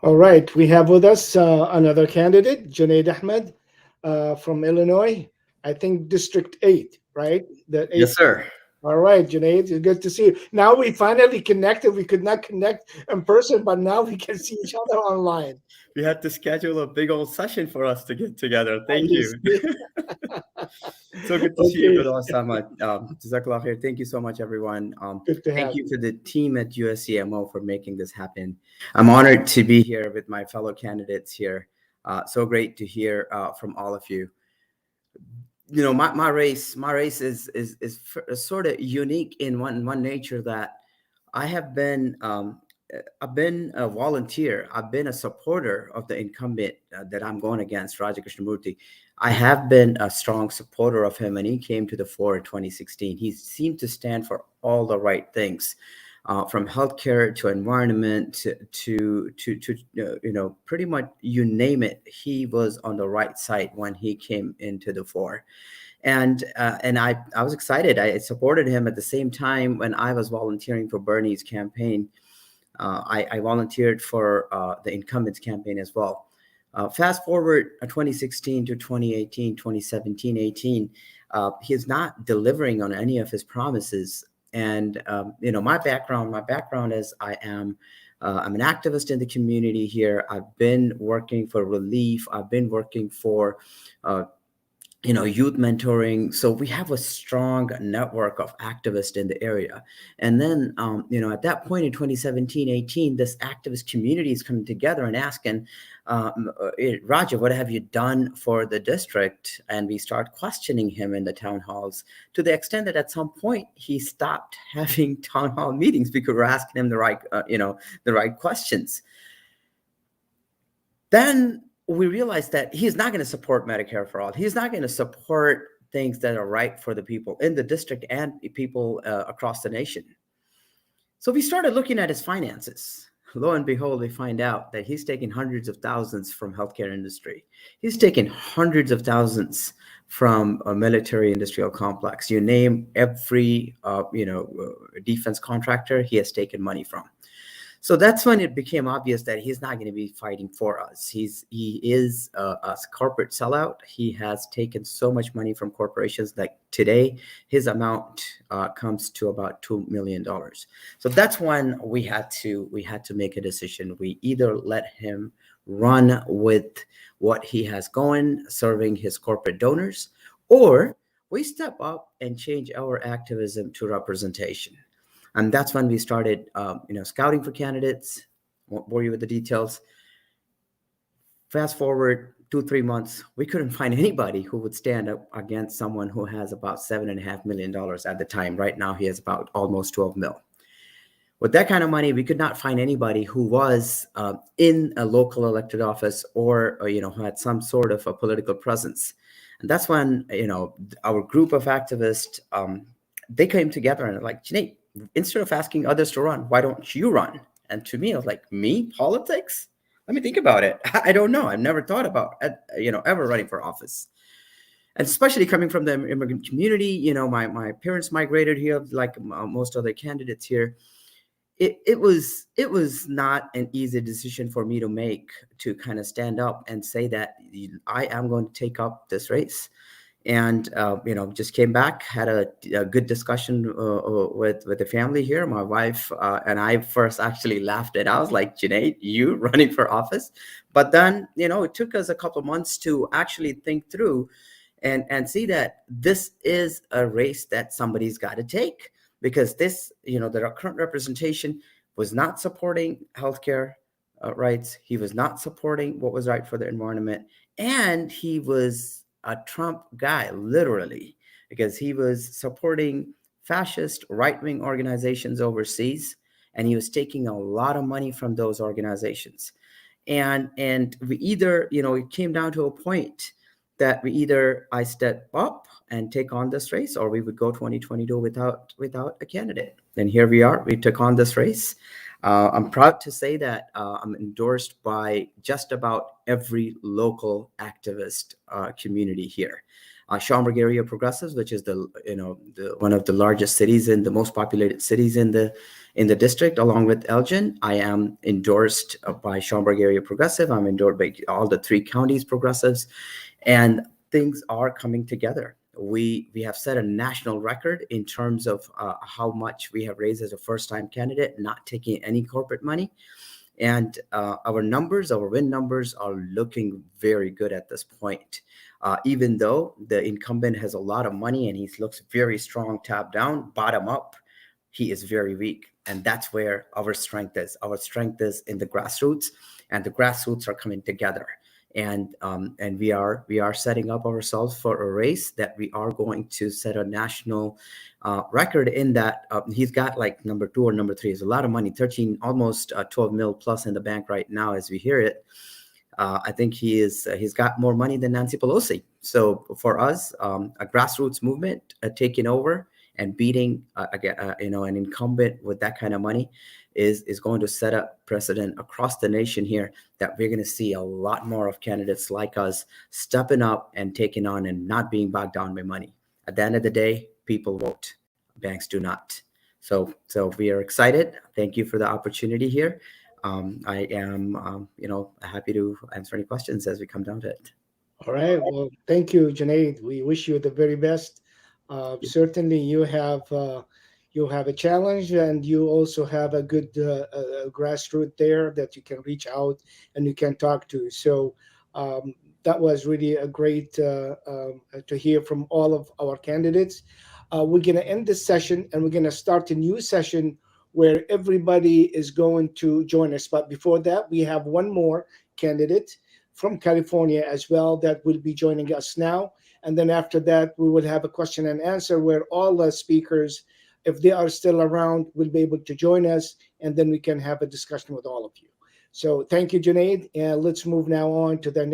All right, we have with us another candidate, Junaid Ahmed from Illinois. I think District 8, right? The Yes, 8th. sir. All right, Junaid, it's good to see you. Now we finally connected. We could not connect in person, but now we can see each other online. We had to schedule a big old session for us to get together. Thank You you. see? So good to see you, Okay, Brother Osama. Jazakallah khair. Thank you so much, everyone. good to Thank have you you. to the team at USCMO for making this happen. I'm honored to be here with my fellow candidates here. So great to hear from all of you. You know, my race is sort of unique in one nature that I have been I've been a volunteer. I've been a supporter of the incumbent that I'm going against, Raja Krishnamurthy. I have been a strong supporter of him, and he came to the fore in 2016. He seemed to stand for all the right things, from healthcare to environment to pretty much you name it. He was on the right side when he came into the fore, and I was excited. I supported him at the same time when I was volunteering for Bernie's campaign. I volunteered for the incumbents campaign as well. Fast forward 2016 to 2018, 2017, 18, he is not delivering on any of his promises. And my background is I'm an activist in the community here. I've been working for relief. I've been working for uh, youth mentoring. So we have a strong network of activists in the area. And then at that point in 2017, 18, this activist community is coming together and asking, Raja, what have you done for the district? And we start questioning him in the town halls, to the extent that at some point he stopped having town hall meetings because we're asking him the right questions. Then we realized that he's not going to support Medicare for all. He's not going to support things that are right for the people in the district and people across the nation. So we started looking at his finances. Lo and behold, we find out that he's taking hundreds of thousands from healthcare industry. He's taken hundreds of thousands from a military industrial complex. You name every defense contractor, he has taken money from. So that's when it became obvious that he's not going to be fighting for us. He is a corporate sellout. He has taken so much money from corporations that today his amount comes to about $2 million. So that's when we had to make a decision. We either let him run with what he has going, serving his corporate donors, or we step up and change our activism to representation. And that's when we started scouting for candidates. Won't bore you with the details. Fast forward 2 3 months, we couldn't find anybody who would stand up against someone who has about $7.5 million at the time. Right now he has about almost 12 mil. With that kind of money, we could not find anybody who was in a local elected office, or who had some sort of a political presence. And that's when our group of activists, they came together and like, Janae, instead of asking others to run, why don't you run? And to me, I was like, me, politics? Let me think about it. I don't know. I've never thought about ever running for office. And especially coming from the immigrant community, my parents migrated here, like most other candidates here. It was not an easy decision for me to make, to kind of stand up and say that I am going to take up this race. And just came back, had a good discussion with the family here. My wife and I first actually laughed at. I was like, Janae, you running for office? But then it took us a couple of months to actually think through and see that this is a race that somebody's got to take, because this the current representation was not supporting healthcare rights. He was not supporting what was right for the environment, and he was a Trump guy, literally, because he was supporting fascist right-wing organizations overseas, and he was taking a lot of money from those organizations. And we either, it came down to a point that we either I step up and take on this race, or we would go 2022 without a candidate. And here we are. We took on this race. I'm proud to say that I'm endorsed by just about every local activist community here. Schaumburg area progressives, which is the one of the largest cities and the most populated cities in the in the district, along with Elgin. I am endorsed by Schaumburg Area Progressive. I'm endorsed by all the 3 counties progressives, and things are coming together. We have set a national record in terms of how much we have raised as a first-time candidate, not taking any corporate money. And our numbers, our win numbers are looking very good at this point. Even though the incumbent has a lot of money and he looks very strong top down, bottom up, he is very weak. And that's where our strength is. Our strength is in the grassroots, and the grassroots are coming together. And we are setting up ourselves for a race that we are going to set a national record in. That he's got like number 2 or number 3 is a lot of money, 13, almost 12 mil plus in the bank right now as we hear it. I think he's got more money than Nancy Pelosi. So for us, a grassroots movement taking over and beating an incumbent with that kind of money is going to set up precedent across the nation here, that we're going to see a lot more of candidates like us stepping up and taking on and not being bogged down by money. At the end of the day, people vote, banks do not. So we are excited. Thank you for the opportunity here. I am happy to answer any questions as we come down to it. All right. Well, thank you, Junaid. We wish you the very best. Certainly, you have a challenge, and you also have a good grassroots there that you can reach out and you can talk to. So that was really a great to hear from all of our candidates. We're going to end this session, and we're going to start a new session where everybody is going to join us. But before that, we have one more candidate from California as well that will be joining us now. And then after that, we will have a question and answer where all the speakers, if they are still around, will be able to join us. And then we can have a discussion with all of you. So thank you, Junaid. And let's move now on to the next.